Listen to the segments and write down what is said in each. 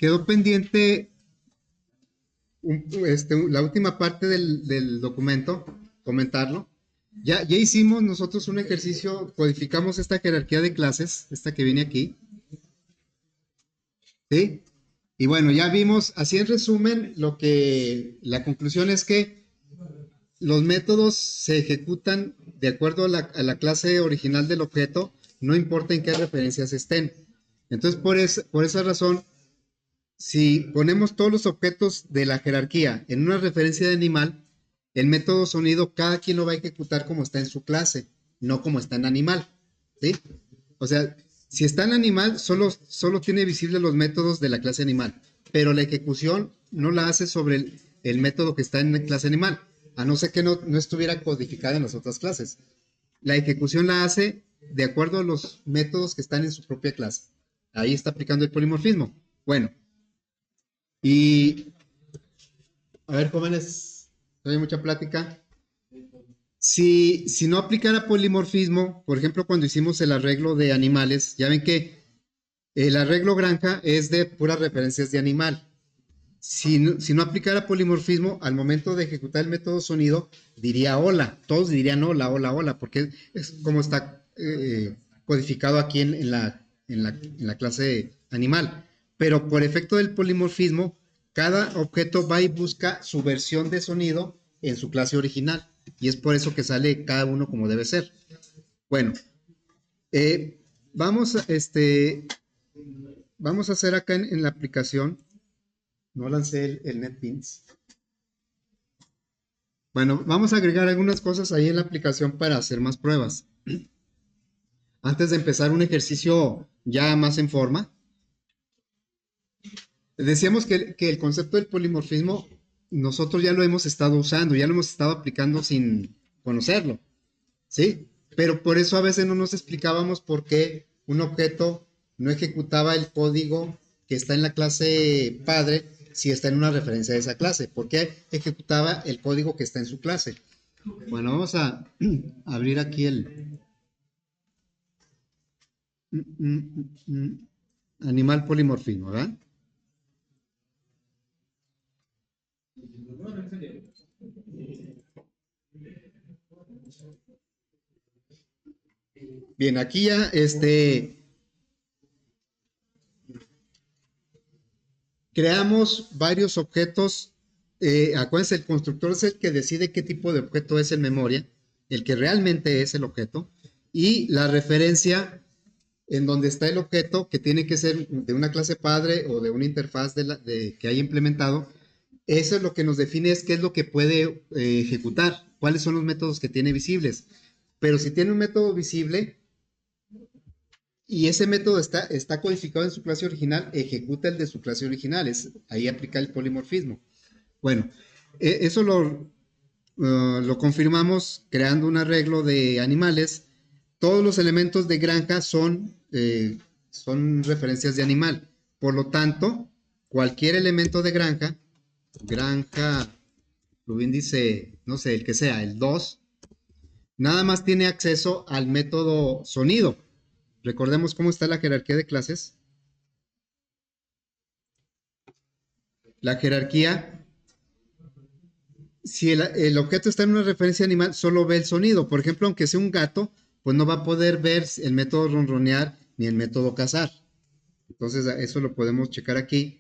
quedó pendiente la última parte del documento, comentarlo. Ya hicimos nosotros un ejercicio, codificamos esta jerarquía de clases, esta que viene aquí, ¿sí? Y bueno, ya vimos, así en resumen, la conclusión es que los métodos se ejecutan de acuerdo a la clase original del objeto, no importa en qué referencias estén. Entonces, por esa razón, si ponemos todos los objetos de la jerarquía en una referencia de animal, el método sonido cada quien lo va a ejecutar como está en su clase, no como está en animal, ¿sí? O sea, si está en animal, solo tiene visibles los métodos de la clase animal, pero la ejecución no la hace sobre el método que está en la clase animal, a no ser que no estuviera codificada en las otras clases. La ejecución la hace de acuerdo a los métodos que están en su propia clase. Ahí está aplicando el polimorfismo. Bueno, y a ver, jóvenes, no hay mucha plática. Si no aplicara polimorfismo, por ejemplo, cuando hicimos el arreglo de animales, ya ven que el arreglo granja es de puras referencias de animal. Si no aplicara polimorfismo, al momento de ejecutar el método sonido, diría hola. Todos dirían hola, hola, hola, porque es como está codificado aquí en la clase animal. Pero por efecto del polimorfismo, cada objeto va y busca su versión de sonido en su clase original. Y es por eso que sale cada uno como debe ser. Bueno, eh, vamos, vamos a hacer acá en la aplicación. No lancé el NetBeans. Bueno, vamos a agregar algunas cosas ahí en la aplicación para hacer más pruebas. Antes de empezar un ejercicio ya más en forma, decíamos que el concepto del polimorfismo nosotros ya lo hemos estado usando, ya lo hemos estado aplicando sin conocerlo, ¿sí? Pero por eso a veces no nos explicábamos por qué un objeto no ejecutaba el código que está en la clase padre si está en una referencia de esa clase. ¿Por qué ejecutaba el código que está en su clase? Bueno, vamos a abrir aquí el animal polimorfismo, ¿verdad? Bien, aquí ya creamos varios objetos. Acuérdense, el constructor es el que decide qué tipo de objeto es en memoria, el que realmente es el objeto, y la referencia en donde está el objeto, que tiene que ser de una clase padre o de una interfaz que haya implementado. Eso es lo que nos define, es qué es lo que puede ejecutar, cuáles son los métodos que tiene visibles. Pero si tiene un método visible y ese método está codificado en su clase original, ejecuta el de su clase original. Ahí aplica el polimorfismo. Bueno, eso lo confirmamos creando un arreglo de animales. Todos los elementos de granja son referencias de animal. Por lo tanto, cualquier elemento de granja, subíndice, no sé, el que sea, el 2, nada más tiene acceso al método sonido. Recordemos cómo está la jerarquía de clases. La jerarquía, si el objeto está en una referencia animal, solo ve el sonido. Por ejemplo, aunque sea un gato, pues no va a poder ver el método ronronear ni el método cazar. Entonces, eso lo podemos checar aquí.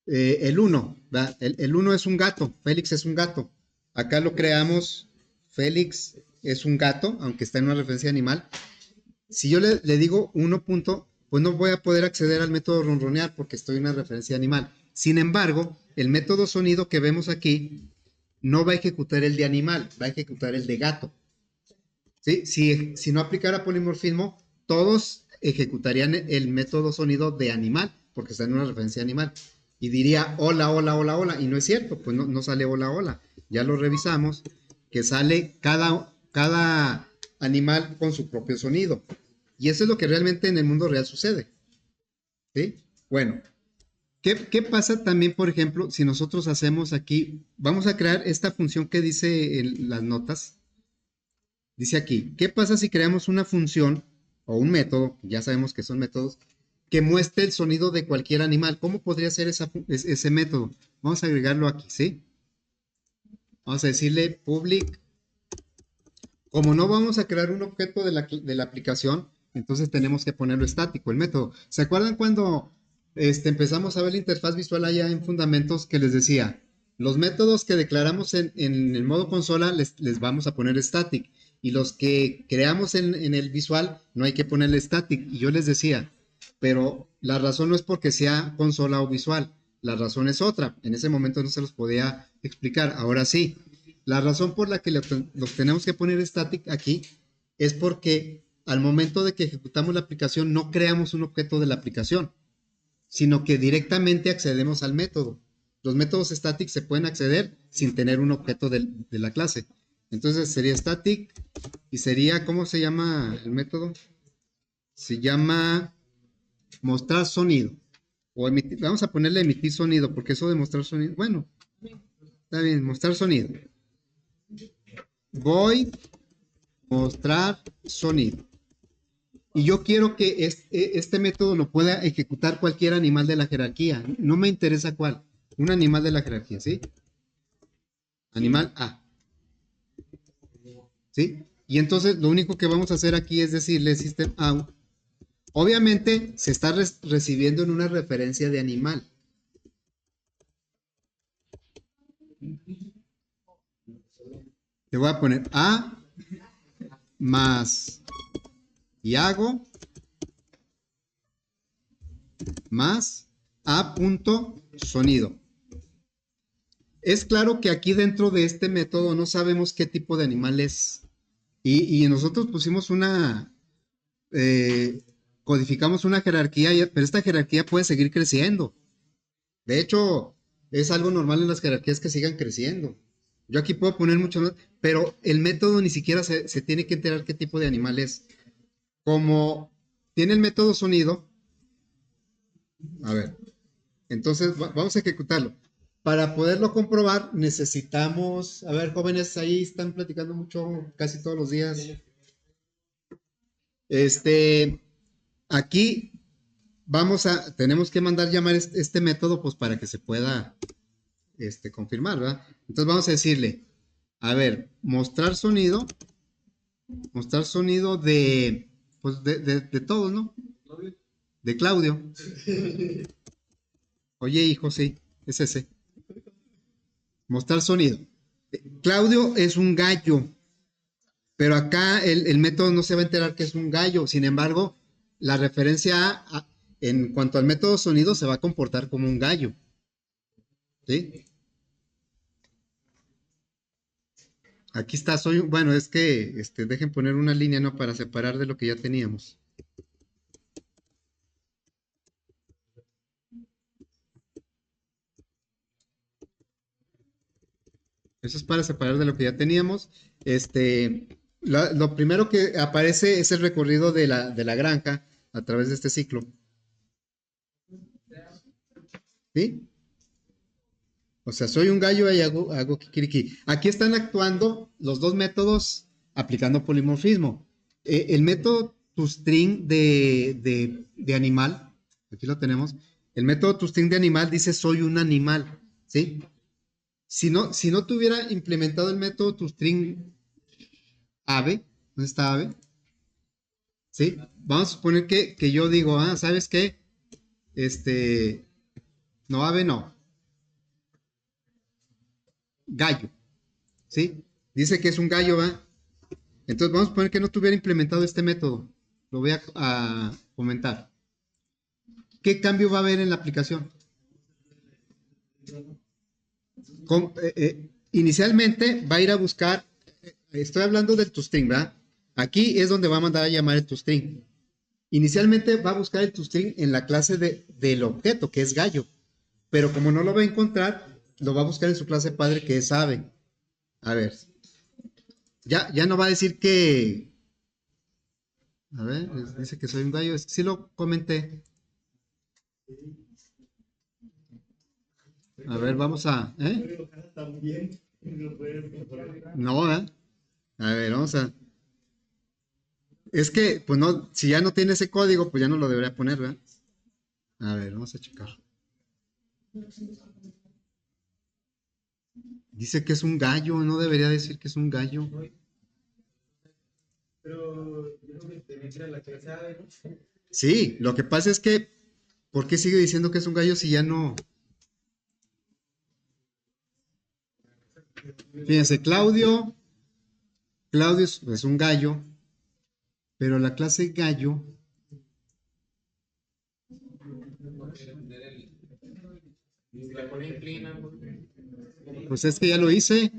El 1, el 1 es un gato, Félix es un gato. Acá lo creamos, Félix es un gato, aunque está en una referencia animal. Si yo le digo 1 punto, pues no voy a poder acceder al método ronronear porque estoy en una referencia animal. Sin embargo, el método sonido que vemos aquí no va a ejecutar el de animal, va a ejecutar el de gato. ¿Sí? Si no aplicara polimorfismo, todos ejecutarían el método sonido de animal, porque está en una referencia animal. Y diría hola, hola, hola, hola. Y no es cierto, pues no sale hola, hola. Ya lo revisamos, que sale cada animal con su propio sonido. Y eso es lo que realmente en el mundo real sucede. ¿Sí? Bueno, ¿qué pasa también, por ejemplo, si nosotros hacemos aquí, vamos a crear esta función que dice en las notas? Dice aquí, ¿qué pasa si creamos una función o un método? Ya sabemos que son métodos, que muestre el sonido de cualquier animal. ¿Cómo podría ser ese método? Vamos a agregarlo aquí, ¿sí? Vamos a decirle public. Como no vamos a crear un objeto de la aplicación, entonces tenemos que ponerlo estático, el método. ¿Se acuerdan cuando empezamos a ver la interfaz visual allá en Fundamentos que les decía? Los métodos que declaramos en el modo consola les vamos a poner static. Y los que creamos en el visual no hay que ponerle static. Y yo les decía, pero la razón no es porque sea consola o visual. La razón es otra. En ese momento no se los podía explicar. Ahora sí. La razón por la que los tenemos que poner static aquí es porque al momento de que ejecutamos la aplicación no creamos un objeto de la aplicación, sino que directamente accedemos al método. Los métodos static se pueden acceder sin tener un objeto de la clase. Entonces sería static y sería, ¿cómo se llama el método? Se llama mostrar sonido. O vamos a ponerle emitir sonido, porque eso de mostrar sonido, bueno, está bien, mostrar sonido. Voy a mostrar sonido. Y yo quiero que este método lo pueda ejecutar cualquier animal de la jerarquía. No me interesa cuál. Un animal de la jerarquía, ¿sí? Animal A. ¿Sí? Y entonces lo único que vamos a hacer aquí es decirle system out. Obviamente se está recibiendo en una referencia de animal. Le voy a poner A más y hago más A punto sonido. Es claro que aquí dentro de este método no sabemos qué tipo de animal es. Y nosotros pusimos codificamos una jerarquía, pero esta jerarquía puede seguir creciendo. De hecho, es algo normal en las jerarquías que sigan creciendo. Yo aquí puedo poner mucho más, pero el método ni siquiera se tiene que enterar qué tipo de animal es. Como tiene el método sonido, a ver, entonces vamos a ejecutarlo. Para poderlo comprobar necesitamos, a ver, jóvenes, ahí están platicando mucho casi todos los días. Aquí tenemos que mandar llamar este método pues para que se pueda confirmar, ¿verdad? Entonces vamos a decirle, a ver, mostrar sonido pues de todos, ¿no? De Claudio. Oye, hijo, sí, es ese. Mostrar sonido. Claudio es un gallo, pero acá el método no se va a enterar que es un gallo. Sin embargo, la referencia en cuanto al método sonido se va a comportar como un gallo. ¿Sí? Aquí está, bueno, es que dejen poner una línea, ¿no? Para separar de lo que ya teníamos. Eso es para separar de lo que ya teníamos. Lo primero que aparece es el recorrido de la granja a través de este ciclo. ¿Sí? O sea, soy un gallo y hago kikiriki. Aquí están actuando los dos métodos aplicando polimorfismo. El método toString de animal, aquí lo tenemos. El método toString de animal dice soy un animal. ¿Sí? Si no tuviera implementado el método toString ave, ¿dónde está ave? ¿Sí? Vamos a suponer que yo digo, ¿sabes qué? No, ave no, gallo, ¿sí? Dice que es un gallo, ¿va? Entonces vamos a poner que no tuviera implementado este método. Lo voy a comentar. ¿Qué cambio va a haber en la aplicación? Inicialmente va a ir a buscar, estoy hablando del toString, ¿verdad? Aquí es donde va a mandar a llamar el toString. Inicialmente va a buscar el toString en la clase del objeto, que es gallo. Pero como no lo va a encontrar, lo va a buscar en su clase padre, que es ave. A ver. Ya no va a decir que. A ver, dice que soy un gallo. Sí lo comenté. A ver, vamos a. No, ¿eh? A ver, vamos a. Es que, pues no, si ya no tiene ese código, pues ya no lo debería poner, ¿verdad? A ver, vamos a checar. Dice que es un gallo, no debería decir que es un gallo. Pero yo creo que tenía que ir a la clase A, ¿no? Sí, lo que pasa es que, ¿por qué sigue diciendo que es un gallo si ya no? Fíjense, Claudio es un gallo, pero la clase gallo, Si la pone inclina, ¿no? pues es que ya lo hice.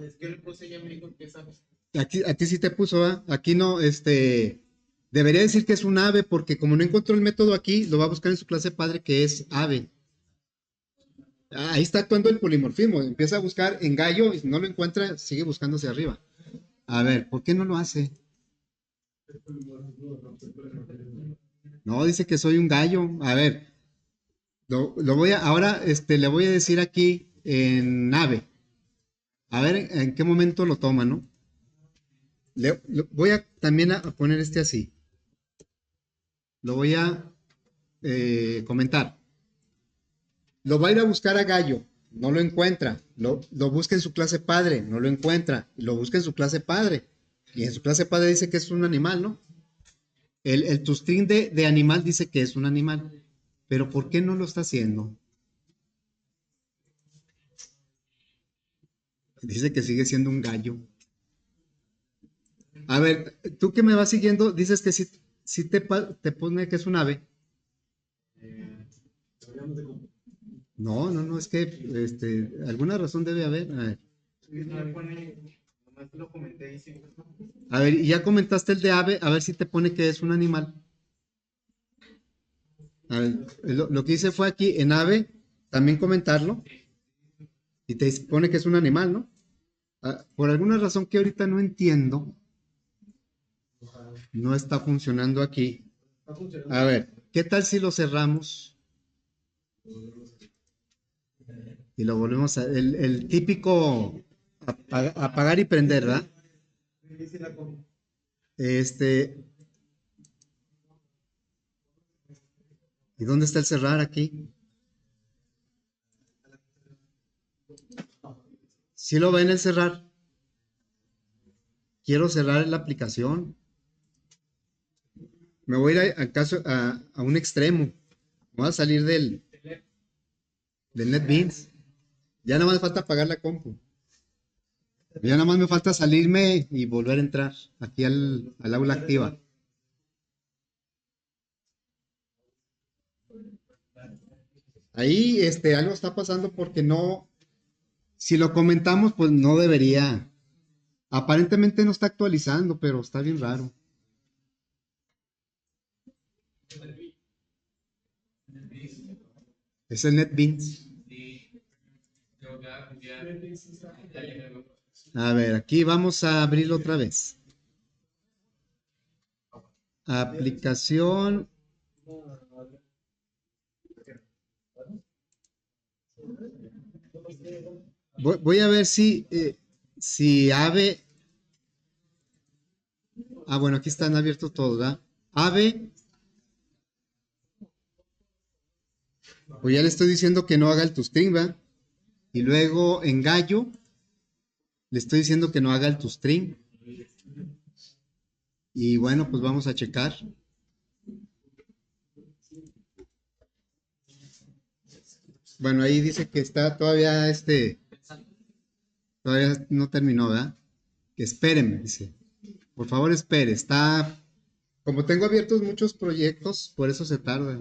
Es que le puse ya me dijo que esa. Aquí, a ti sí te puso, ¿ah? Aquí no, debería decir que es un ave, porque como no encontró el método aquí, lo va a buscar en su clase padre que es ave. Ahí está actuando el polimorfismo. Empieza a buscar en gallo y si no lo encuentra, sigue buscando hacia arriba. A ver, ¿por qué no lo hace? No, dice que soy un gallo. A ver, lo voy a, ahora, le voy a decir aquí en ave. A ver en qué momento lo toma, ¿no? Voy a también a poner así. Lo voy a comentar. Lo va a ir a buscar a Gallo, no lo encuentra. Lo busca en su clase padre, no lo encuentra. Lo busca en su clase padre. Y en su clase padre dice que es un animal, ¿no? El tustín de animal dice que es un animal. Pero ¿por qué no lo está haciendo? Dice que sigue siendo un gallo. A ver, tú que me vas siguiendo, dices que sí te pone que es un ave. No, no, no, es que alguna razón debe haber. No le pone, nomás lo comenté y sí. A ver, y ya comentaste el de ave, a ver si te pone que es un animal. A ver, lo que hice fue aquí en ave, también comentarlo, y te pone que es un animal, ¿no? Ah, por alguna razón que ahorita no entiendo, no está funcionando aquí. A ver, ¿qué tal si lo cerramos y lo volvemos a... El típico apagar y prender, ¿verdad? Este, ¿y dónde está el cerrar aquí? Si lo ven el cerrar, quiero cerrar la aplicación. Me voy a ir a un extremo. Voy a salir del NetBeans. Ya nada más falta apagar la compu. Ya nada más me falta salirme y volver a entrar aquí al aula activa. Ahí algo está pasando porque no, si lo comentamos, pues no debería. Aparentemente no está actualizando, pero está bien raro. Es el NetBeans. A ver, aquí vamos a abrirlo otra vez. Aplicación. Voy a ver si Ave. Ah, bueno, aquí están abiertos todos, ¿verdad? Ave, pues ya le estoy diciendo que no haga el toString, ¿verdad? Y luego en Gallo, le estoy diciendo que no haga el toString. Y bueno, pues vamos a checar. Bueno, ahí dice que está todavía todavía no terminó, ¿verdad? Que espéreme, dice. Por favor, espere. Como tengo abiertos muchos proyectos, por eso se tarda.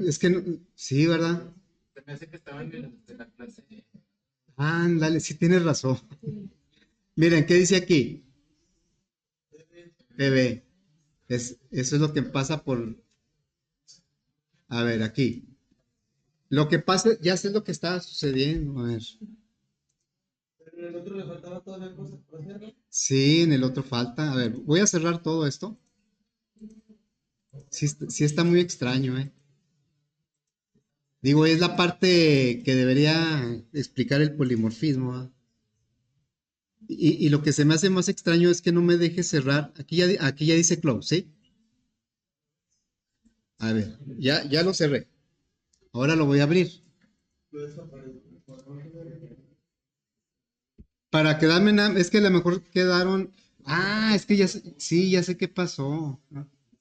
Es que sí, ¿verdad? Se me hace que estaba en de la clase. Ándale, sí tienes razón. Miren, ¿qué dice aquí? PB. Eso es lo que pasa por. A ver, aquí. Lo que pasa, ya sé lo que está sucediendo. A ver. En el otro le faltaba todavía cosas por hacer, ¿no? Sí, en el otro falta. A ver, voy a cerrar todo esto. Sí, sí está muy extraño, ¿eh? Digo, es la parte que debería explicar el polimorfismo, ¿eh? Y lo que se me hace más extraño es que no me deje cerrar. Aquí ya dice close, ¿sí? A ver, ya lo cerré. Ahora lo voy a abrir. Para quedarme es que a lo mejor quedaron. Ah, es que sí, ya sé qué pasó.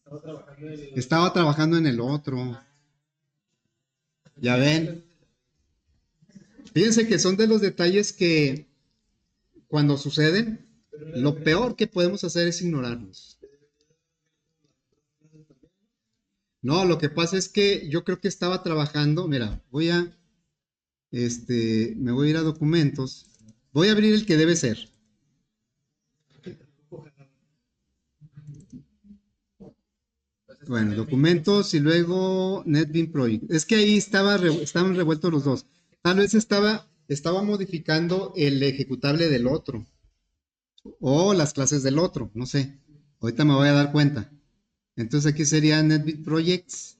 Estaba trabajando en el... Estaba trabajando en el otro. Ya ven. Fíjense que son de los detalles que cuando suceden, lo peor que podemos hacer es ignorarlos. No, lo que pasa es que yo creo que estaba trabajando. Mira, me voy a ir a documentos. Voy a abrir el que debe ser. Bueno, documentos y luego NetBeans Project. Es que ahí estaban revueltos los dos. Tal vez estaba modificando el ejecutable del otro o las clases del otro, no sé. Ahorita me voy a dar cuenta. Entonces aquí sería NetBeans Projects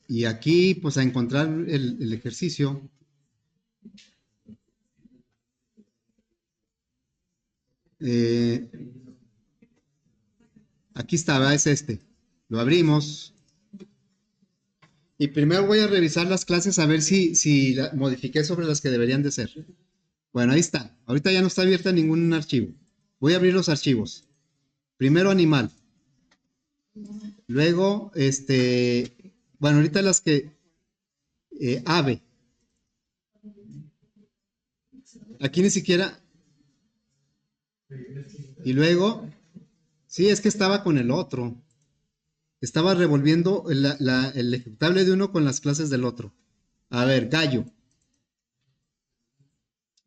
y aquí pues a encontrar el ejercicio. Eh, Aquí estaba, es este. Lo abrimos. Y primero voy a revisar las clases a ver si modifiqué sobre las que deberían de ser. Bueno, ahí está. Ahorita ya no está abierta ningún archivo. Voy a abrir los archivos. Primero animal. Luego, bueno, ahorita las que, ave. Aquí ni siquiera. Y luego, sí, es que estaba con el otro. Estaba revolviendo el ejecutable de uno con las clases del otro. A ver, gallo.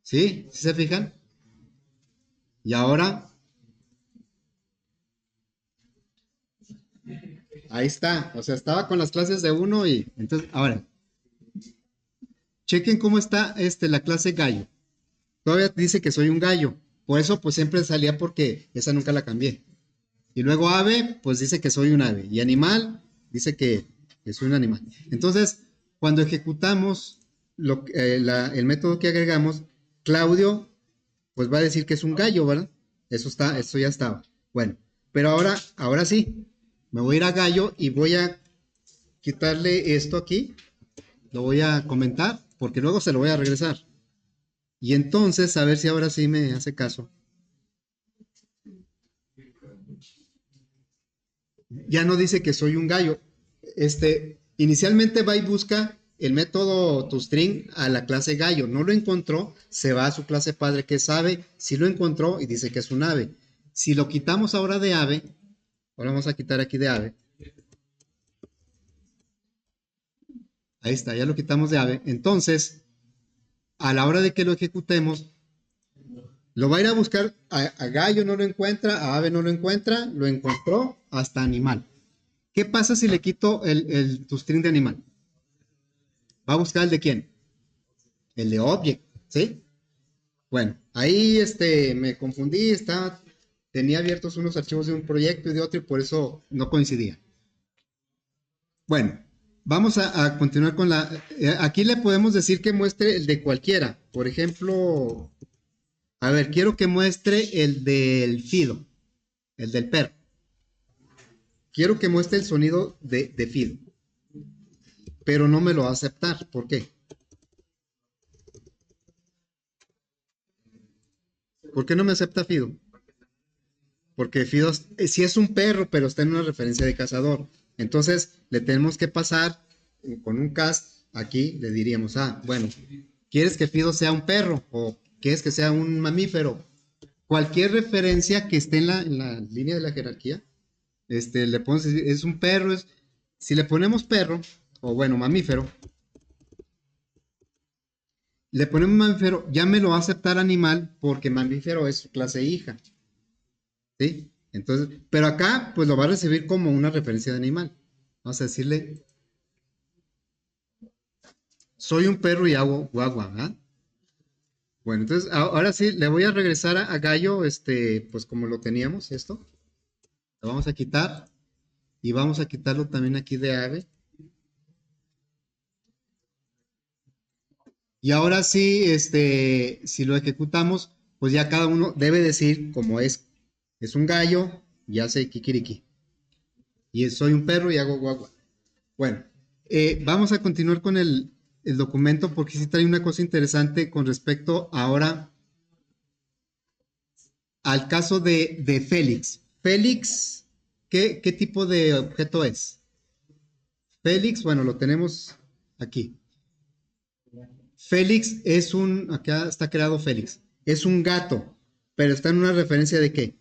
¿Sí? ¿Sí se fijan? Y ahora, ahí está. O sea, estaba con las clases de uno y entonces, ahora, chequen cómo está la clase gallo. Todavía dice que soy un gallo. Por eso, pues siempre salía porque esa nunca la cambié. Y luego ave, pues dice que soy un ave. Y animal, dice que soy un animal. Entonces, cuando ejecutamos el método que agregamos, Claudio, pues va a decir que es un gallo, ¿verdad? Eso ya estaba. Bueno, pero ahora sí, me voy a ir a gallo y voy a quitarle esto aquí. Lo voy a comentar porque luego se lo voy a regresar. Y entonces, a ver si ahora sí me hace caso. Ya no dice que soy un gallo. Inicialmente va y busca el método toString a la clase gallo. No lo encontró, se va a su clase padre que es ave. Si lo encontró y dice que es un ave. Si lo quitamos ahora de ave, ahora vamos a quitar aquí de ave. Ahí está, ya lo quitamos de ave. Entonces, a la hora de que lo ejecutemos, lo va a ir a buscar. A gallo no lo encuentra, a ave no lo encuentra, lo encontró hasta animal. ¿Qué pasa si le quito el toString de animal? Va a buscar el de quién? El de object, ¿sí? Bueno, ahí me confundí, tenía abiertos unos archivos de un proyecto y de otro y por eso no coincidía. Bueno, vamos a continuar con aquí le podemos decir que muestre el de cualquiera. Por ejemplo, a ver, quiero que muestre el del Fido, el del perro. Quiero que muestre el sonido de Fido, pero no me lo va a aceptar. ¿Por qué? ¿Por qué no me acepta Fido? Porque Fido sí es un perro, pero está en una referencia de cazador. Entonces le tenemos que pasar con un cast aquí, le diríamos, bueno, ¿quieres que Fido sea un perro o quieres que sea un mamífero? Cualquier referencia que esté en la línea de la jerarquía, le podemos decir, es un perro, si le ponemos perro, o bueno, mamífero, le ponemos mamífero, ya me lo va a aceptar animal porque mamífero es su clase hija. ¿Sí? Entonces, pero acá, pues lo va a recibir como una referencia de animal. Vamos a decirle, soy un perro y hago guagua, ¿verdad? Bueno, entonces ahora sí, le voy a regresar a Gallo, pues como lo teníamos, esto. Lo vamos a quitar y vamos a quitarlo también aquí de ave. Y ahora sí, si lo ejecutamos, pues ya cada uno debe decir como es un gallo y hace kikiriki. Y soy un perro y hago guagua. Bueno, vamos a continuar con el documento porque sí trae una cosa interesante con respecto ahora al caso de Félix. Félix, ¿qué tipo de objeto es? Félix, bueno, lo tenemos aquí. Félix acá está creado Félix, es un gato, pero está en una referencia de qué?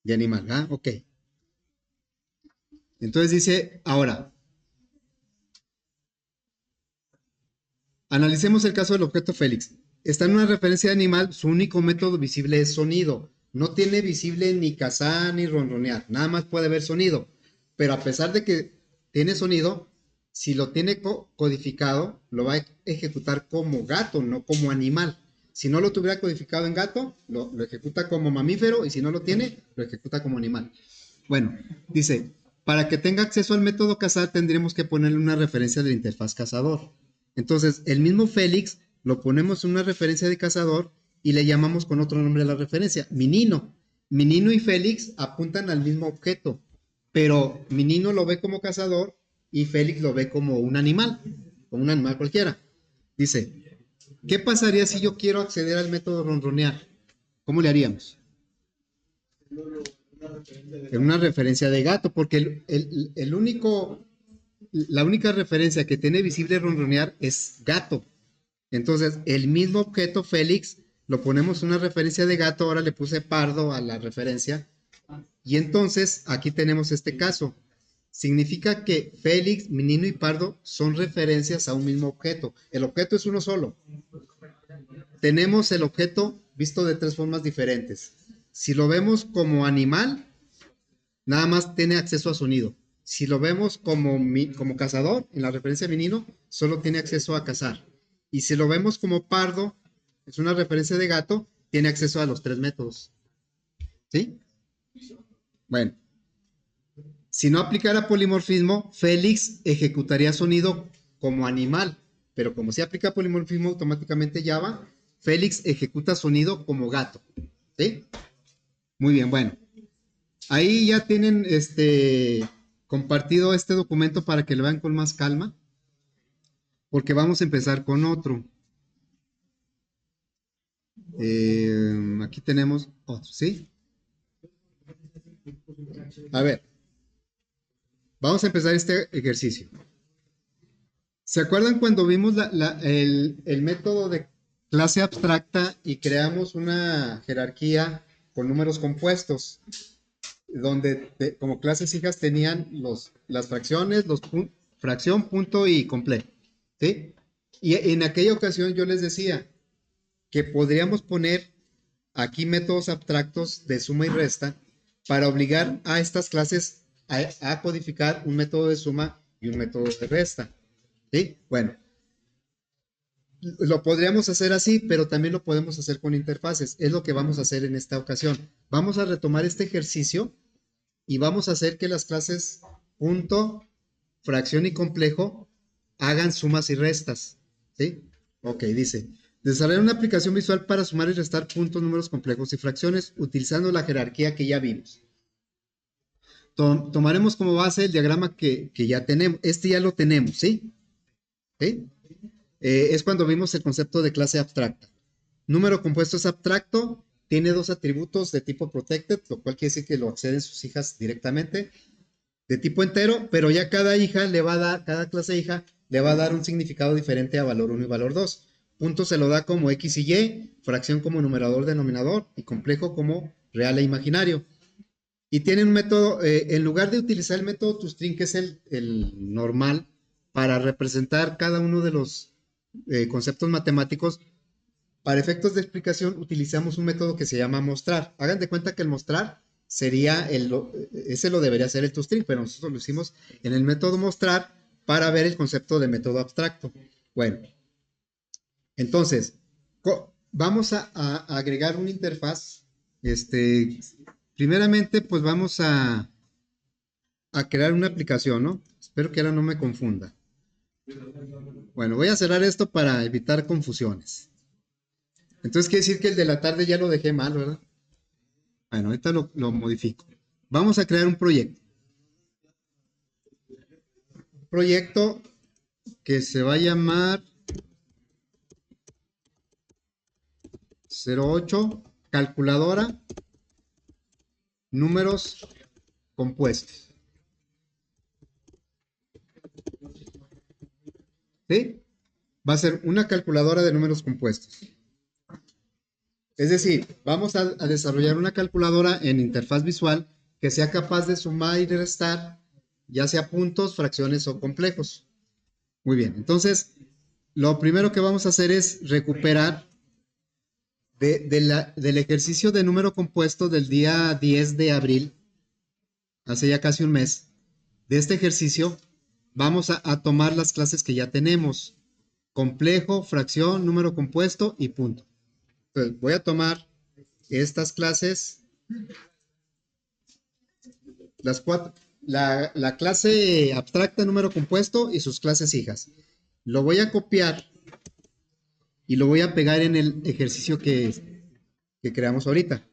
De animal, ¿ah? Ok. Entonces dice, ahora, analicemos el caso del objeto Félix. Está en una referencia de animal, su único método visible es sonido. No tiene visible ni cazar ni ronronear, nada más puede haber sonido. Pero a pesar de que tiene sonido, si lo tiene codificado, lo va a ejecutar como gato, no como animal. Si no lo tuviera codificado en gato, lo ejecuta como mamífero y si no lo tiene, lo ejecuta como animal. Bueno, dice, para que tenga acceso al método cazar tendríamos que ponerle una referencia de la interfaz cazador. Entonces, el mismo Félix lo ponemos en una referencia de cazador y le llamamos con otro nombre a la referencia, Minino. Minino y Félix apuntan al mismo objeto, pero Minino lo ve como cazador y Félix lo ve como un animal cualquiera. Dice, ¿qué pasaría si yo quiero acceder al método ronronear? ¿Cómo le haríamos? En una referencia de gato, porque la única referencia que tiene visible ronronear es gato. Entonces, el mismo objeto Félix lo ponemos en una referencia de gato, ahora le puse pardo a la referencia, y entonces aquí tenemos este caso. Significa que Félix, Menino y Pardo son referencias a un mismo objeto. El objeto es uno solo. Tenemos el objeto visto de tres formas diferentes. Si lo vemos como animal, nada más tiene acceso a sonido. Si lo vemos como cazador, en la referencia menino, solo tiene acceso a cazar. Y si lo vemos como pardo, es una referencia de gato, tiene acceso a los tres métodos. ¿Sí? Bueno, si no aplicara polimorfismo, Félix ejecutaría sonido como animal, pero como si aplica polimorfismo automáticamente Java, Félix ejecuta sonido como gato. ¿Sí? Muy bien, bueno. Ahí ya tienen compartido este documento para que lo vean con más calma, porque vamos a empezar con otro. Aquí tenemos otro, ¿sí? A ver, vamos a empezar este ejercicio. ¿Se acuerdan cuando vimos el método de clase abstracta y creamos una jerarquía con números compuestos? Donde como clases hijas tenían las fracciones, fracción, punto y complejo, ¿sí? Y en aquella ocasión yo les decía que podríamos poner aquí métodos abstractos de suma y resta para obligar a estas clases a codificar un método de suma y un método de resta, ¿sí? Bueno, lo podríamos hacer así, pero también lo podemos hacer con interfaces. Es lo que vamos a hacer en esta ocasión. Vamos a retomar este ejercicio y vamos a hacer que las clases punto, fracción y complejo hagan sumas y restas. ¿Sí? Ok, dice, desarrollar una aplicación visual para sumar y restar puntos, números complejos y fracciones utilizando la jerarquía que ya vimos. Tomaremos como base el diagrama que ya tenemos. Este ya lo tenemos, ¿sí? ¿Sí? Es cuando vimos el concepto de clase abstracta. Número compuesto es abstracto, tiene dos atributos de tipo protected, lo cual quiere decir que lo acceden sus hijas directamente, de tipo entero, pero ya cada clase hija le va a dar un significado diferente a valor 1 y valor 2. Punto se lo da como X y Y, fracción como numerador denominador y complejo como real e imaginario. Y tienen un método, en lugar de utilizar el método toString, que es el normal, para representar cada uno de los conceptos matemáticos, para efectos de explicación utilizamos un método que se llama mostrar. Hagan de cuenta que el mostrar sería ese lo debería ser el toString, pero nosotros lo hicimos en el método mostrar para ver el concepto de método abstracto. Bueno, entonces, vamos a agregar una interfaz. Primeramente, pues vamos a crear una aplicación, ¿no? Espero que ahora no me confunda. Bueno, voy a cerrar esto para evitar confusiones. Entonces quiere decir que el de la tarde ya lo dejé mal, ¿verdad? Bueno, ahorita lo modifico. Vamos a crear un proyecto. Proyecto que se va a llamar 08 calculadora números compuestos. ¿Sí? Va a ser una calculadora de números compuestos. Es decir, vamos a desarrollar una calculadora en interfaz visual que sea capaz de sumar y restar, ya sea puntos, fracciones o complejos. Muy bien, entonces, lo primero que vamos a hacer es recuperar del ejercicio de número compuesto del día 10 de abril, hace ya casi un mes. De este ejercicio, vamos a tomar las clases que ya tenemos: complejo, fracción, número compuesto y punto. Entonces, voy a tomar estas clases, las cuatro, la clase abstracta, número compuesto y sus clases hijas. Lo voy a copiar y lo voy a pegar en el ejercicio que creamos ahorita.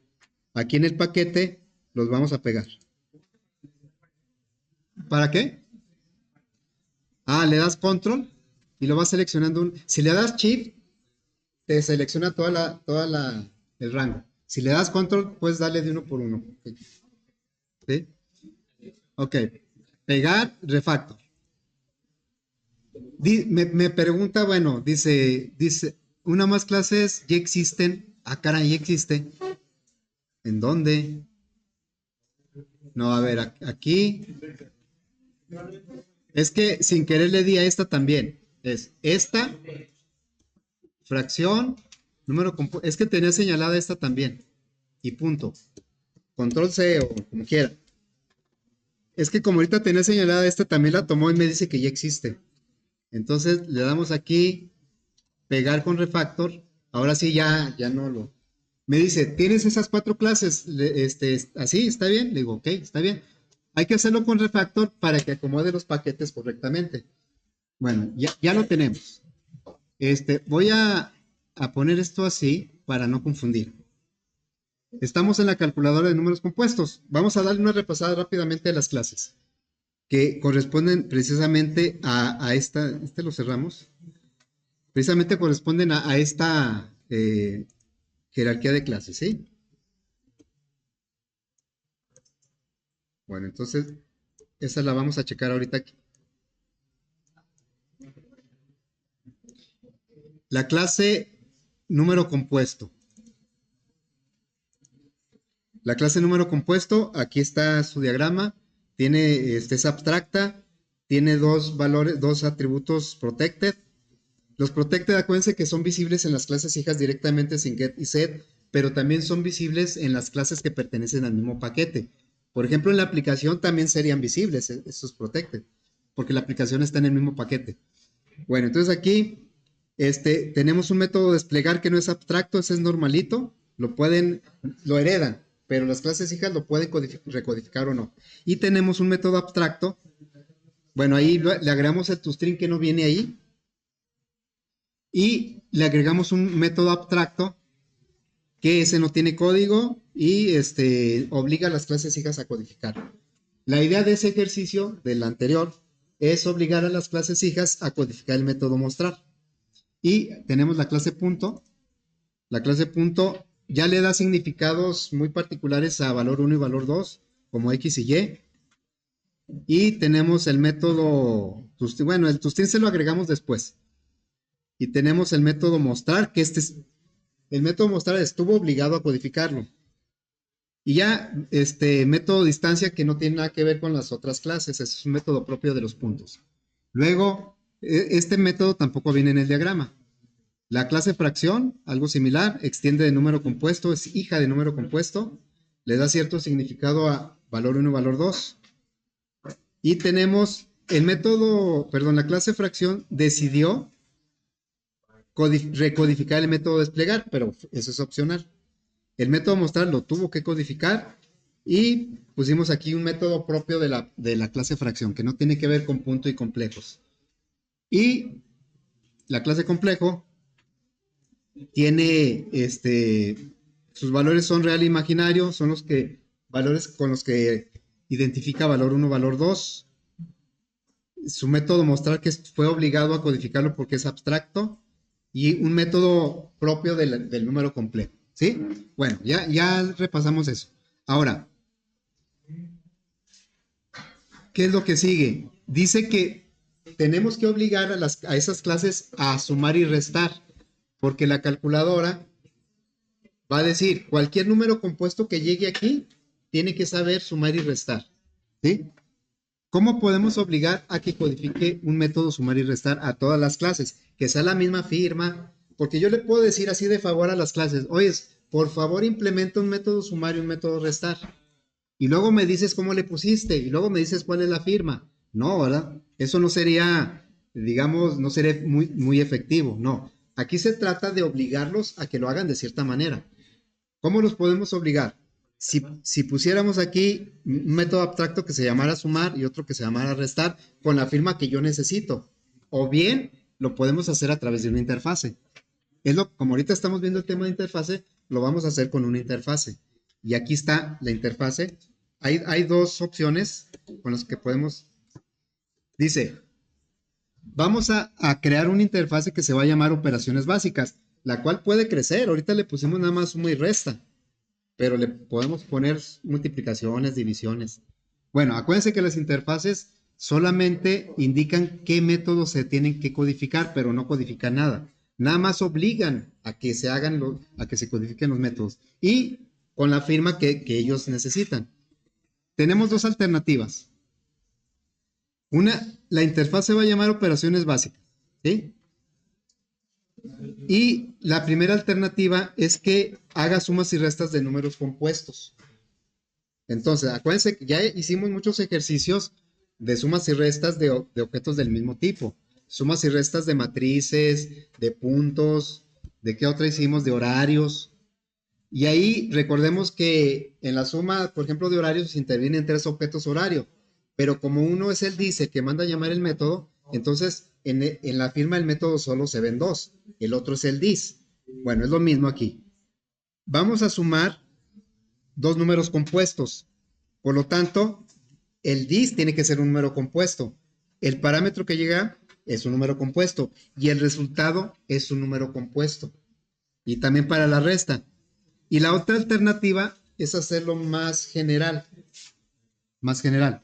Aquí en el paquete los vamos a pegar. ¿Para qué? Le das control y lo vas seleccionando. Si le das shift, te selecciona el rango. Si le das control, puedes darle de uno por uno. ¿Sí? Ok. Pegar, refactor. Me pregunta, bueno, dice, una más clases ya existen. Caray, ya existe. ¿En dónde? No, a ver, aquí. Es que sin querer le di a esta también. Es esta, fracción, número compuesto. Es que tenía señalada esta también. Y punto. Control C o como quiera. Es que como ahorita tenía señalada esta, también la tomó y me dice que ya existe. Entonces le damos aquí, pegar con refactor. Ahora sí ya no lo. Me dice, ¿tienes esas cuatro clases? Así, ¿está bien? Le digo, ok, está bien. Hay que hacerlo con refactor para que acomode los paquetes correctamente. Bueno, ya lo tenemos. Voy a poner esto así para no confundir. Estamos en la calculadora de números compuestos. Vamos a darle una repasada rápidamente a las clases que corresponden precisamente a esta. Lo cerramos. Precisamente corresponden a esta jerarquía de clases, ¿sí? Bueno, entonces esa la vamos a checar ahorita aquí. La clase número compuesto. La clase número compuesto, aquí está su diagrama, es abstracta, tiene dos valores, dos atributos protected. Los protected, acuérdense que son visibles en las clases hijas directamente sin get y set, pero también son visibles en las clases que pertenecen al mismo paquete. Por ejemplo, en la aplicación también serían visibles esos protected, porque la aplicación está en el mismo paquete. Bueno, entonces aquí tenemos un método de desplegar que no es abstracto, ese es normalito, lo heredan, pero las clases hijas lo pueden recodificar o no. Y tenemos un método abstracto, bueno, ahí le agregamos el toString que no viene ahí, y le agregamos un método abstracto que ese no tiene código y obliga a las clases hijas a codificar. La idea de ese ejercicio, del anterior, es obligar a las clases hijas a codificar el método mostrar. Y tenemos la clase punto. La clase punto ya le da significados muy particulares a valor 1 y valor 2, como X y Y. Y tenemos el método, bueno, el toString se lo agregamos después. Y tenemos el método mostrar, que el método mostrar estuvo obligado a codificarlo. Y ya, método distancia, que no tiene nada que ver con las otras clases, es un método propio de los puntos. Luego, este método tampoco viene en el diagrama. La clase fracción, algo similar, extiende de número compuesto, es hija de número compuesto, le da cierto significado a valor 1 y valor 2. Y tenemos la clase fracción decidió recodificar el método desplegar, pero eso es opcional. El método mostrar lo tuvo que codificar y pusimos aquí un método propio de la clase fracción, que no tiene que ver con punto y complejos. Y la clase complejo tiene sus valores son real e imaginario, son valores con los que identifica valor 1, valor 2. Su método mostrar que fue obligado a codificarlo porque es abstracto y un método propio del número complejo. ¿Sí? Bueno, ya repasamos eso. Ahora, ¿qué es lo que sigue? Dice que tenemos que obligar a esas clases a sumar y restar, porque la calculadora va a decir, cualquier número compuesto que llegue aquí, tiene que saber sumar y restar. ¿Sí? ¿Cómo podemos obligar a que codifique un método sumar y restar a todas las clases? Que sea la misma firma, porque yo le puedo decir así de favor a las clases, oye, por favor implementa un método sumar y un método restar. Y luego me dices cómo le pusiste, y luego me dices cuál es la firma. No, ¿verdad? Eso no sería, digamos, no sería muy efectivo, no. Aquí se trata de obligarlos a que lo hagan de cierta manera. ¿Cómo los podemos obligar? Si pusiéramos aquí un método abstracto que se llamara sumar y otro que se llamara restar con la firma que yo necesito, o bien lo podemos hacer a través de una interfase. Como ahorita estamos viendo el tema de interfase, lo vamos a hacer con una interfase. Y aquí está la interfase. Hay dos opciones con las que podemos. Dice, vamos a crear una interfase que se va a llamar operaciones básicas, la cual puede crecer. Ahorita le pusimos nada más suma y resta, pero le podemos poner multiplicaciones, divisiones. Bueno, acuérdense que las interfaces solamente indican qué métodos se tienen que codificar, pero no codifican nada. Nada más obligan a que se a que se codifiquen los métodos y con la firma que ellos necesitan. Tenemos dos alternativas. La interfaz se va a llamar operaciones básicas, ¿sí? Y la primera alternativa es que haga sumas y restas de números compuestos. Entonces, acuérdense que ya hicimos muchos ejercicios de sumas y restas de objetos del mismo tipo. Sumas y restas de matrices, de puntos, ¿de qué otra hicimos? De horarios. Y ahí recordemos que en la suma, por ejemplo, de horarios intervienen 3 objetos horario, pero como uno es el dice que manda a llamar el método, entonces en la firma del método solo se ven 2, el otro es el dis. Bueno, es lo mismo aquí. Vamos a sumar 2 números compuestos, por lo tanto, el dis tiene que ser un número compuesto. El parámetro que llega es un número compuesto y el resultado es un número compuesto. Y también para la resta. Y la otra alternativa es hacerlo más general. Más general.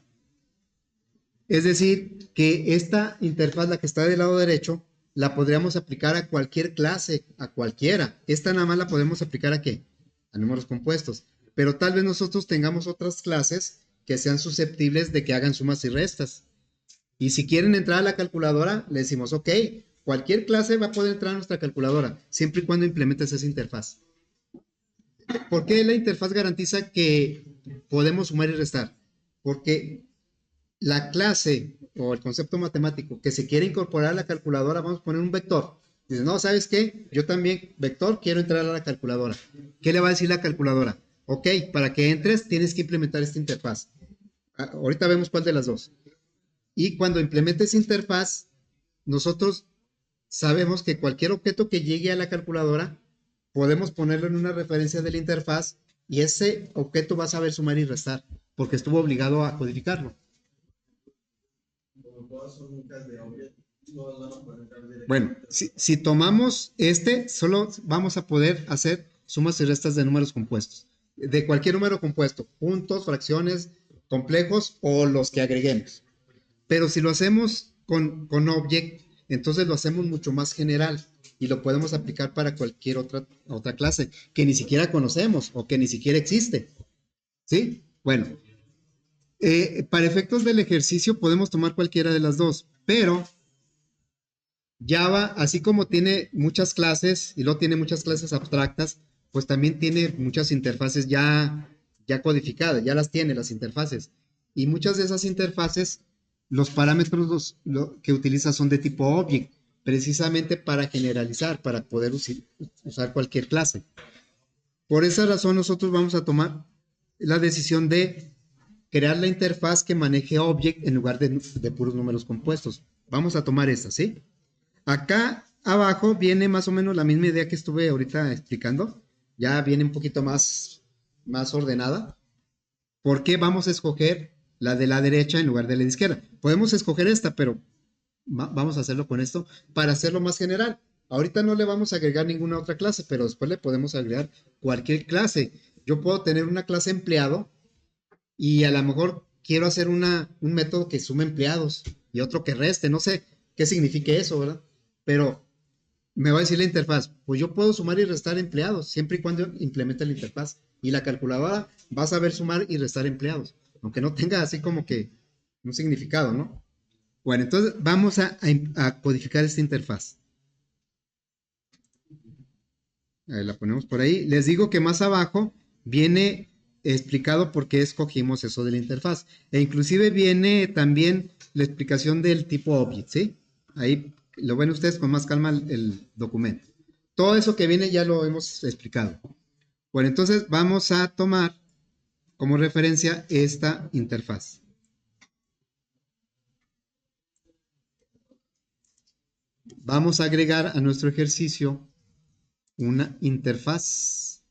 Es decir, que esta interfaz, la que está del lado derecho, la podríamos aplicar a cualquier clase, a cualquiera. Esta nada más la podemos aplicar ¿a qué? A números compuestos. Pero tal vez nosotros tengamos otras clases que sean susceptibles de que hagan sumas y restas. Y si quieren entrar a la calculadora, le decimos, ok, cualquier clase va a poder entrar a nuestra calculadora, siempre y cuando implementes esa interfaz. ¿Por qué la interfaz garantiza que podemos sumar y restar? Porque la clase o el concepto matemático que se quiere incorporar a la calculadora, vamos a poner un vector. Dice, no, ¿sabes qué? Yo también, vector, quiero entrar a la calculadora. ¿Qué le va a decir la calculadora? Ok, para que entres tienes que implementar esta interfaz. Ahorita vemos cuál de las dos. Y cuando implementes interfaz, nosotros sabemos que cualquier objeto que llegue a la calculadora, podemos ponerlo en una referencia de la interfaz y ese objeto va a saber sumar y restar, porque estuvo obligado a codificarlo. Bueno, si tomamos solo vamos a poder hacer sumas y restas de números compuestos. De cualquier número compuesto, puntos, fracciones, complejos o los que agreguemos. Pero si lo hacemos con Object, entonces lo hacemos mucho más general y lo podemos aplicar para cualquier otra clase que ni siquiera conocemos o que ni siquiera existe. ¿Sí? Bueno, para efectos del ejercicio podemos tomar cualquiera de las dos, pero Java, así como tiene muchas clases y luego tiene muchas clases abstractas, pues también tiene muchas interfaces ya codificadas, ya las tiene las interfaces. Y muchas de esas interfaces, los parámetros que utiliza son de tipo Object, precisamente para generalizar, para poder usar cualquier clase. Por esa razón nosotros vamos a tomar la decisión de crear la interfaz que maneje Object en lugar de puros números compuestos. Vamos a tomar esta, ¿sí? Acá abajo viene más o menos la misma idea que estuve ahorita explicando. Ya viene un poquito más ordenada. ¿Por qué vamos a escoger la de la derecha en lugar de la de izquierda? Podemos escoger esta, pero vamos a hacerlo con esto para hacerlo más general. Ahorita no le vamos a agregar ninguna otra clase, pero después le podemos agregar cualquier clase. Yo puedo tener una clase empleado y a lo mejor quiero hacer un método que sume empleados y otro que reste. No sé qué signifique eso, ¿verdad? Pero me va a decir la interfaz, pues yo puedo sumar y restar empleados, siempre y cuando implemente la interfaz. Y la calculadora va a saber sumar y restar empleados, aunque no tenga así como que un significado, ¿no? Bueno, entonces vamos a codificar esta interfaz. Ahí la ponemos por ahí. Les digo que más abajo viene explicado por qué escogimos eso de la interfaz. E inclusive viene también la explicación del tipo object, ¿sí? Ahí lo ven ustedes con más calma el documento. Todo eso que viene ya lo hemos explicado. Bueno, entonces vamos a tomar como referencia esta interfaz. Vamos a agregar a nuestro ejercicio una interfaz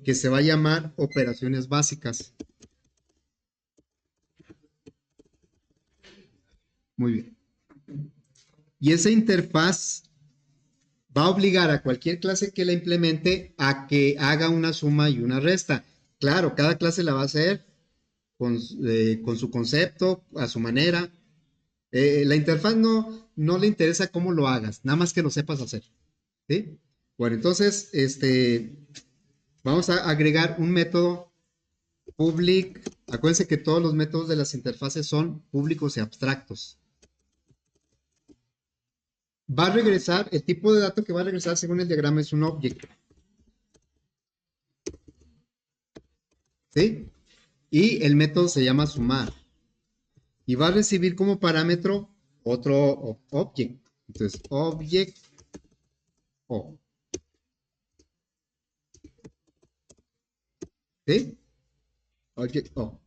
que se va a llamar operaciones básicas. Muy bien. Y esa interfaz va a obligar a cualquier clase que la implemente a que haga una suma y una resta. Claro, cada clase la va a hacer con su concepto, a su manera. La interfaz no le interesa cómo lo hagas, nada más que lo sepas hacer. ¿Sí? Bueno, entonces, vamos a agregar un método public. Acuérdense que todos los métodos de las interfaces son públicos y abstractos. Va a regresar, el tipo de dato que va a regresar según el diagrama es un objeto. ¿Sí? Y el método se llama sumar. Y va a recibir como parámetro otro object. Entonces, object o. ¿Sí? Object o.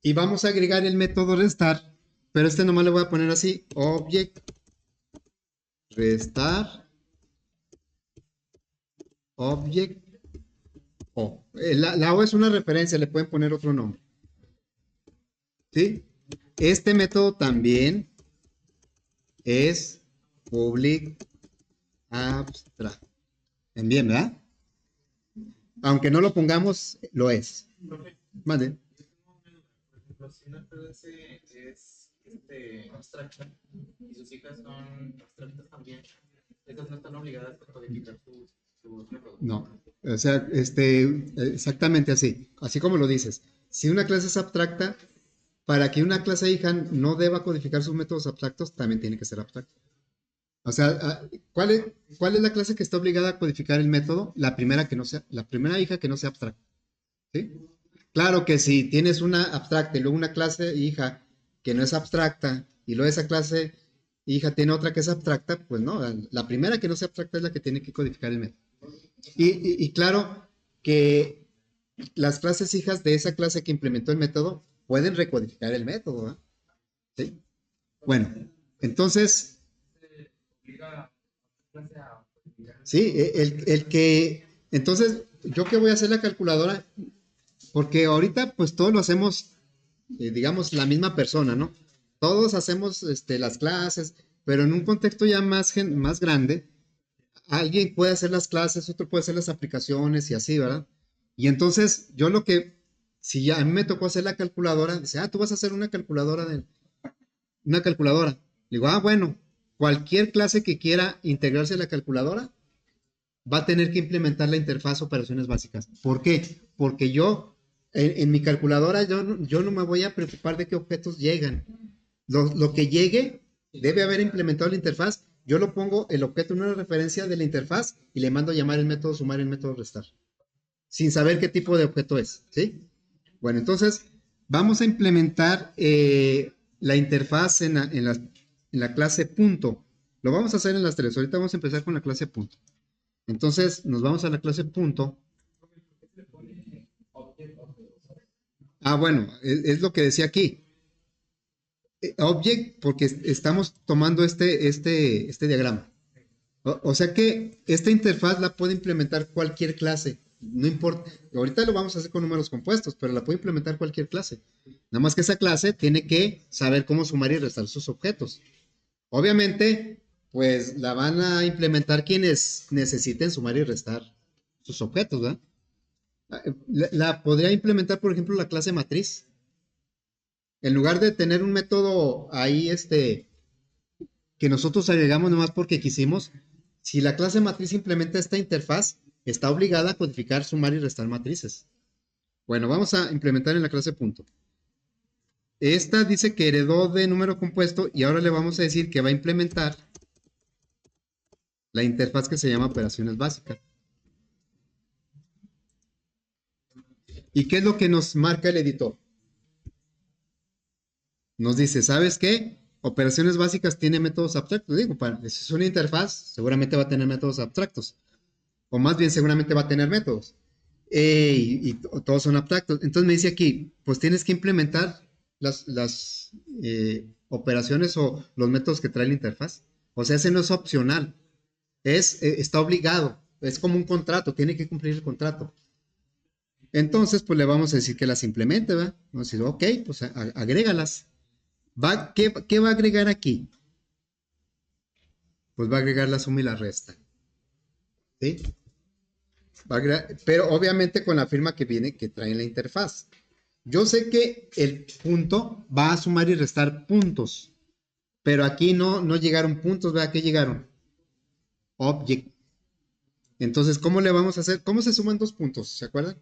Y vamos a agregar el método restar, pero este nomás le voy a poner así, object restar object o. La O es una referencia, le pueden poner otro nombre. ¿Sí? Este método también es public abstract. Bien, ¿verdad? Aunque no lo pongamos, lo es. Vale. Por ejemplo, si una clase es abstracta y sus hijas son abstractas también, estas no están obligadas a codificar sus métodos. No. O sea, exactamente así. Así como lo dices. Si una clase es abstracta, para que una clase hija no deba codificar sus métodos abstractos, también tiene que ser abstracta. O sea, ¿cuál es la clase que está obligada a codificar el método? La primera hija que no sea abstracta. ¿Sí? Claro que si tienes una abstracta y luego una clase hija que no es abstracta y luego esa clase hija tiene otra que es abstracta, pues no, la primera que no sea abstracta es la que tiene que codificar el método. Y claro que las clases hijas de esa clase que implementó el método pueden recodificar el método, ¿eh? ¿Sí? Bueno, entonces, sí, entonces, ¿yo qué voy a hacer la calculadora? Porque ahorita pues todos lo hacemos, digamos, la misma persona, ¿no? Todos hacemos las clases, pero en un contexto ya más grande, alguien puede hacer las clases, otro puede hacer las aplicaciones y así, ¿verdad? Y entonces si ya a mí me tocó hacer la calculadora, dice, tú vas a hacer una calculadora. Le digo, bueno, cualquier clase que quiera integrarse a la calculadora va a tener que implementar la interfaz operaciones básicas. ¿Por qué? Porque en mi calculadora, yo no me voy a preocupar de qué objetos llegan. Lo que llegue debe haber implementado la interfaz. Yo lo pongo el objeto en una referencia de la interfaz y le mando a llamar el método sumar y el método restar, sin saber qué tipo de objeto es. ¿Sí? Bueno, entonces vamos a implementar la interfaz en la clase punto. Lo vamos a hacer en las tres. Ahorita vamos a empezar con la clase punto. Entonces nos vamos a la clase punto. Bueno, es lo que decía aquí. Object, porque estamos tomando este diagrama. O sea que esta interfaz la puede implementar cualquier clase. No importa. Ahorita lo vamos a hacer con números compuestos, pero la puede implementar cualquier clase. Nada más que esa clase tiene que saber cómo sumar y restar sus objetos. Obviamente, pues la van a implementar quienes necesiten sumar y restar sus objetos, ¿verdad? La podría implementar, por ejemplo, la clase matriz. En lugar de tener un método ahí, que nosotros agregamos nomás porque quisimos, si la clase matriz implementa esta interfaz, está obligada a codificar, sumar y restar matrices. Bueno, vamos a implementar en la clase punto. Esta dice que heredó de número compuesto y ahora le vamos a decir que va a implementar la interfaz que se llama operaciones básicas. ¿Y qué es lo que nos marca el editor? Nos dice, ¿sabes qué? Operaciones básicas tiene métodos abstractos. Digo, si es una interfaz, seguramente va a tener métodos abstractos. O más bien, seguramente va a tener métodos. Y todos son abstractos. Entonces me dice aquí, pues tienes que implementar las operaciones o los métodos que trae la interfaz. O sea, ese no es opcional. Está obligado. Es como un contrato, tiene que cumplir el contrato. Entonces, pues le vamos a decir que las implemente, ¿verdad? Vamos a decir, ok, pues agrégalas. ¿Qué va a agregar aquí? Pues va a agregar la suma y la resta. ¿Sí? Pero obviamente con la firma que viene, que trae en la interfaz. Yo sé que el punto va a sumar y restar puntos, pero aquí no llegaron puntos, ¿verdad? ¿Qué llegaron? Object. Entonces, ¿cómo le vamos a hacer? ¿Cómo se suman dos puntos? ¿Se acuerdan?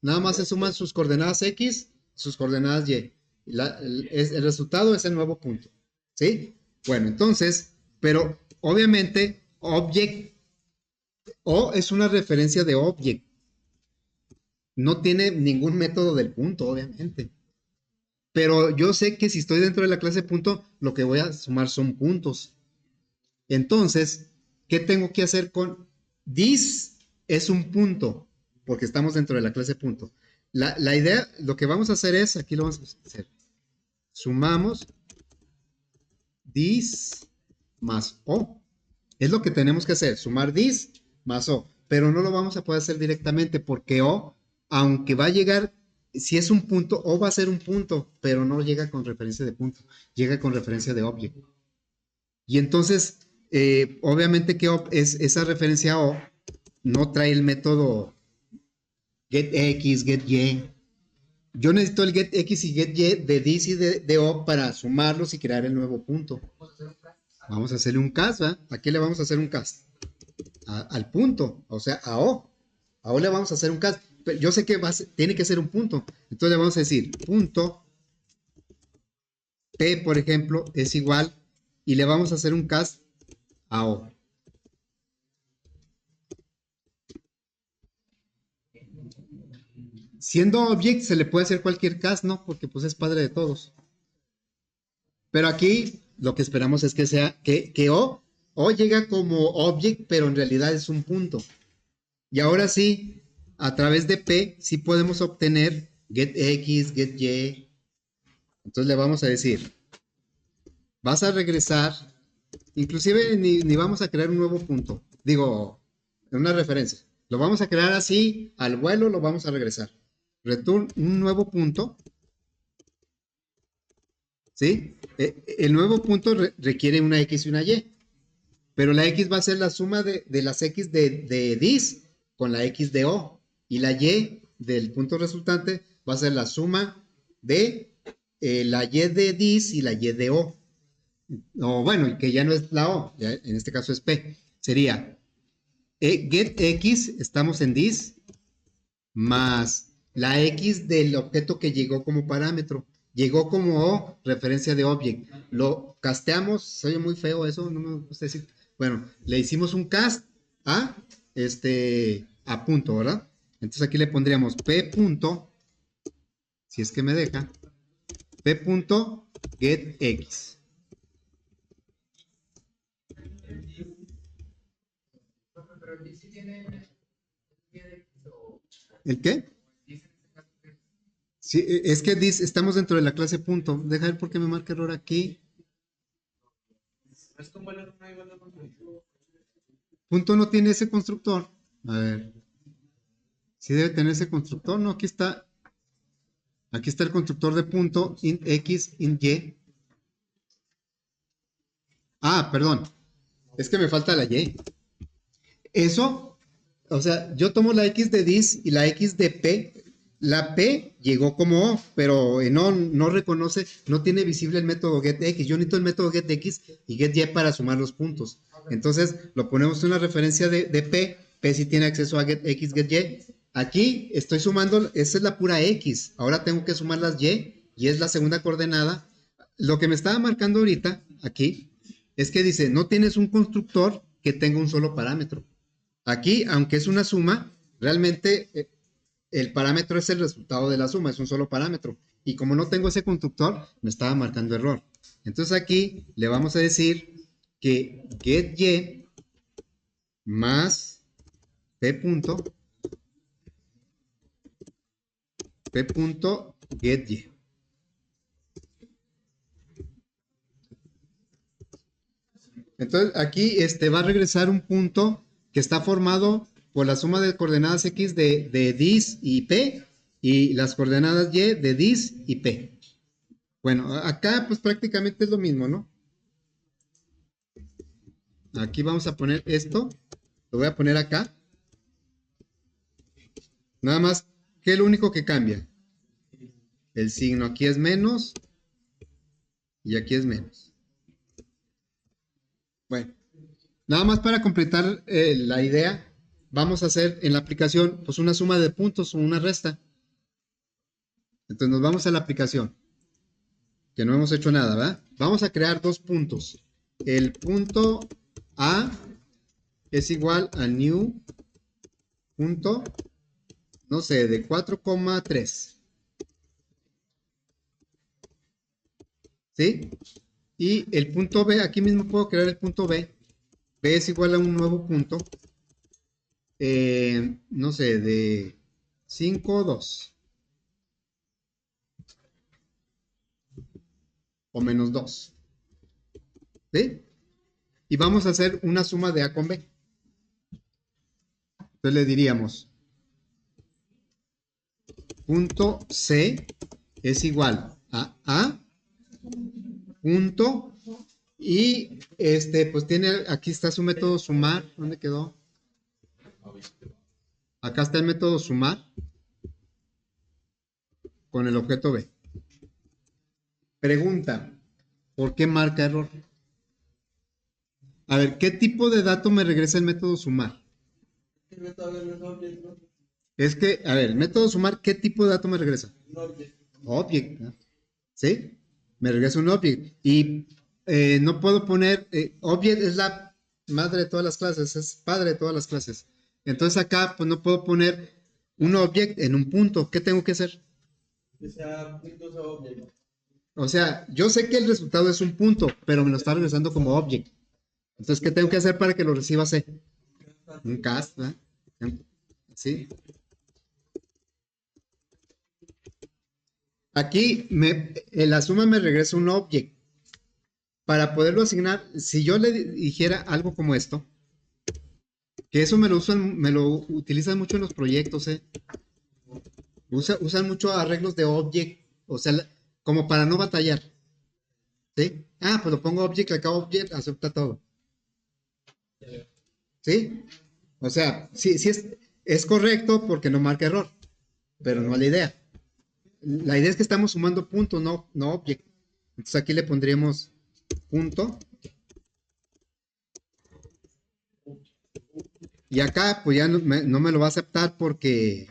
Nada más se suman sus coordenadas X, sus coordenadas Y. El resultado es el nuevo punto. ¿Sí? Bueno, entonces, pero obviamente, object o es una referencia de object. No tiene ningún método del punto, obviamente. Pero yo sé que si estoy dentro de la clase punto, lo que voy a sumar son puntos. Entonces, ¿qué tengo que hacer con this? Es un punto, porque estamos dentro de la clase punto. La idea, lo que vamos a hacer es, aquí lo vamos a hacer, sumamos this más o. Es lo que tenemos que hacer, sumar this más o. Pero no lo vamos a poder hacer directamente porque o, aunque va a llegar, si es un punto, o va a ser un punto, pero no llega con referencia de punto, llega con referencia de object. Y entonces, obviamente que esa referencia a o no trae el método getX, getY. Yo necesito el getX y getY de this y de o para sumarlos y crear el nuevo punto. Vamos a hacerle un cast, ¿verdad? ¿A qué le vamos a hacer un cast? Al punto, o sea, a O. A O le vamos a hacer un cast. Pero yo sé que tiene que ser un punto. Entonces le vamos a decir punto P, por ejemplo, es igual y le vamos a hacer un cast a O. Siendo object se le puede hacer cualquier cast, ¿no? Porque pues es padre de todos. Pero aquí lo que esperamos es que sea que O llega como object, pero en realidad es un punto. Y ahora sí, a través de P, sí podemos obtener getX, getY. Entonces le vamos a decir, vas a regresar, inclusive ni vamos a crear un nuevo punto, digo, una referencia. Lo vamos a crear así, al vuelo lo vamos a regresar. Return un nuevo punto, ¿sí? El nuevo punto requiere una X y una Y, pero la X va a ser la suma de las X de this con la X de O, y la Y del punto resultante va a ser la suma de la Y de this y la Y de O. O bueno, que ya no es la O, ya en este caso es P. Sería get X, estamos en this, más la X del objeto que llegó como parámetro. Llegó como O, referencia de object. Lo casteamos, se oye muy feo eso, no me gusta decir. Bueno, le hicimos un cast a a punto, ¿verdad? Entonces aquí le pondríamos P punto, si es que me deja, P punto get X. ¿El qué? Sí, es que dice, estamos dentro de la clase punto. Deja ver por qué me marca error aquí. No es como el alumno igual de constructivo. Punto no tiene ese constructor. A ver. Sí debe tener ese constructor. No, aquí está. Aquí está el constructor de punto, int x, int y. Ah, perdón. Es que me falta la y. Eso, o sea, yo tomo la x de dis y la x de p. La p llegó como o, pero no reconoce, no tiene visible el método getX. Yo necesito el método getX y getY para sumar los puntos. Entonces, lo ponemos en una referencia de p. P sí tiene acceso a getX, getY. Aquí estoy sumando, esa es la pura x. Ahora tengo que sumar las y es la segunda coordenada. Lo que me estaba marcando ahorita, aquí, es que dice, no tienes un constructor que tenga un solo parámetro. Aquí, aunque es una suma, realmente el parámetro es el resultado de la suma, es un solo parámetro. Y como no tengo ese constructor, me estaba marcando error. Entonces aquí le vamos a decir que getY más p punto getY. Entonces aquí va a regresar un punto que está formado por la suma de coordenadas x de dis y p y las coordenadas y de dis y p. Bueno, acá pues prácticamente es lo mismo, ¿no? Aquí vamos a poner esto, lo voy a poner acá. Nada más, ¿qué es lo único que cambia? El signo aquí es menos y aquí es menos. Bueno, nada más para completar la idea, vamos a hacer en la aplicación pues una suma de puntos o una resta. Entonces nos vamos a la aplicación, que no hemos hecho nada, ¿verdad? Vamos a crear dos puntos. El punto A es igual a new punto, no sé, de 4,3. ¿Sí? Y el punto B, aquí mismo puedo crear el punto B. B es igual a un nuevo punto, no sé, de 5,2 o menos 2. ¿Sí? Y vamos a hacer una suma de A con B. Entonces le diríamos, punto C es igual a A punto y pues tiene, aquí está su método sumar. ¿Dónde quedó? Acá está el método sumar con el objeto B. Pregunta, ¿por qué marca error? A ver, ¿qué tipo de dato me regresa el método sumar? Es que, a ver, el método sumar, ¿qué tipo de dato me regresa? Object, ¿no? ¿Sí? Me regresa un object. Y no puedo poner, object es la madre de todas las clases, es padre de todas las clases. Entonces acá, pues no puedo poner un object en un punto. ¿Qué tengo que hacer? Que sea puntos a object. O sea, yo sé que el resultado es un punto, pero me lo está regresando como object. Entonces, ¿qué tengo que hacer para que lo reciba C? Un cast, ¿verdad? ¿Sí? Aquí la suma me regresa un object. Para poderlo asignar, si yo le dijera algo como esto, que eso me lo utilizan mucho en los proyectos, ¿eh? Usan mucho arreglos de object, o sea, como para no batallar. ¿Sí? Ah, pues lo pongo object, acá object, acepta todo. ¿Sí? O sea, sí es correcto porque no marca error, pero no es la idea. La idea es que estamos sumando puntos, no object. Entonces aquí le pondríamos punto. Y acá, pues ya no me lo va a aceptar porque,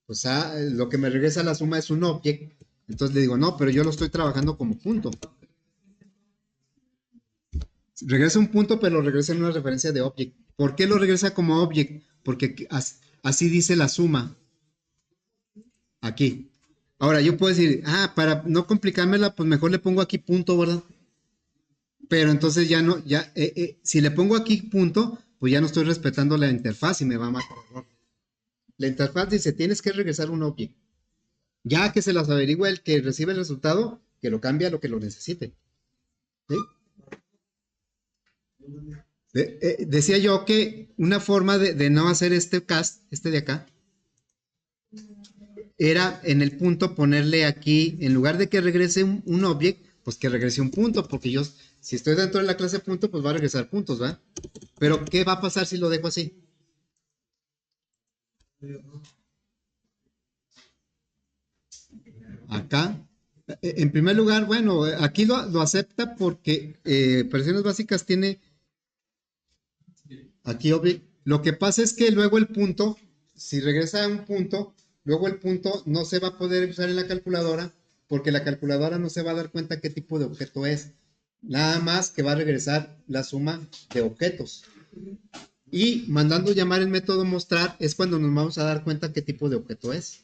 pues, lo que me regresa la suma es un object. Entonces le digo, no, pero yo lo estoy trabajando como punto. Regresa un punto, pero lo regresa en una referencia de object. ¿Por qué lo regresa como object? Porque así dice la suma. Aquí. Ahora, yo puedo decir, para no complicármela, pues mejor le pongo aquí punto, ¿verdad? Pero entonces ya no, si le pongo aquí punto, pues ya no estoy respetando la interfaz y me va a marcar error. La interfaz dice, tienes que regresar un object. Ya que se las averigüe el que recibe el resultado, que lo cambie a lo que lo necesite. ¿Sí? Decía yo que una forma de no hacer este cast, este de acá, era en el punto ponerle aquí, en lugar de que regrese un object, pues que regrese un punto, porque yo, si estoy dentro de la clase punto, pues va a regresar puntos, ¿va? Pero, ¿qué va a pasar si lo dejo así? Acá, en primer lugar, bueno, aquí lo acepta porque operaciones básicas tiene aquí object. Lo que pasa es que luego el punto, si regresa a un punto, luego el punto no se va a poder usar en la calculadora porque la calculadora no se va a dar cuenta qué tipo de objeto es. Nada más que va a regresar la suma de objetos. Y mandando llamar el método mostrar es cuando nos vamos a dar cuenta qué tipo de objeto es.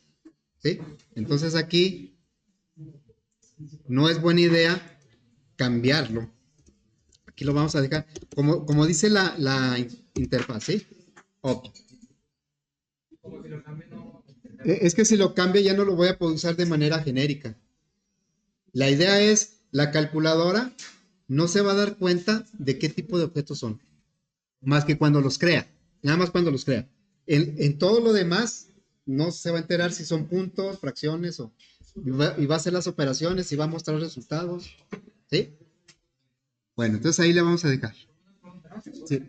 ¿Sí? Entonces aquí no es buena idea cambiarlo. Aquí lo vamos a dejar como dice la interfaz, ¿sí? Object. Como si lo cambie, no. Es que si lo cambia ya no lo voy a poder usar de manera genérica. La idea es, la calculadora no se va a dar cuenta de qué tipo de objetos son, más que cuando los crea, nada más cuando los crea. En todo lo demás no se va a enterar si son puntos, fracciones y va a hacer las operaciones y va a mostrar resultados. ¿Sí? Bueno, entonces ahí le vamos a dejar. Sí.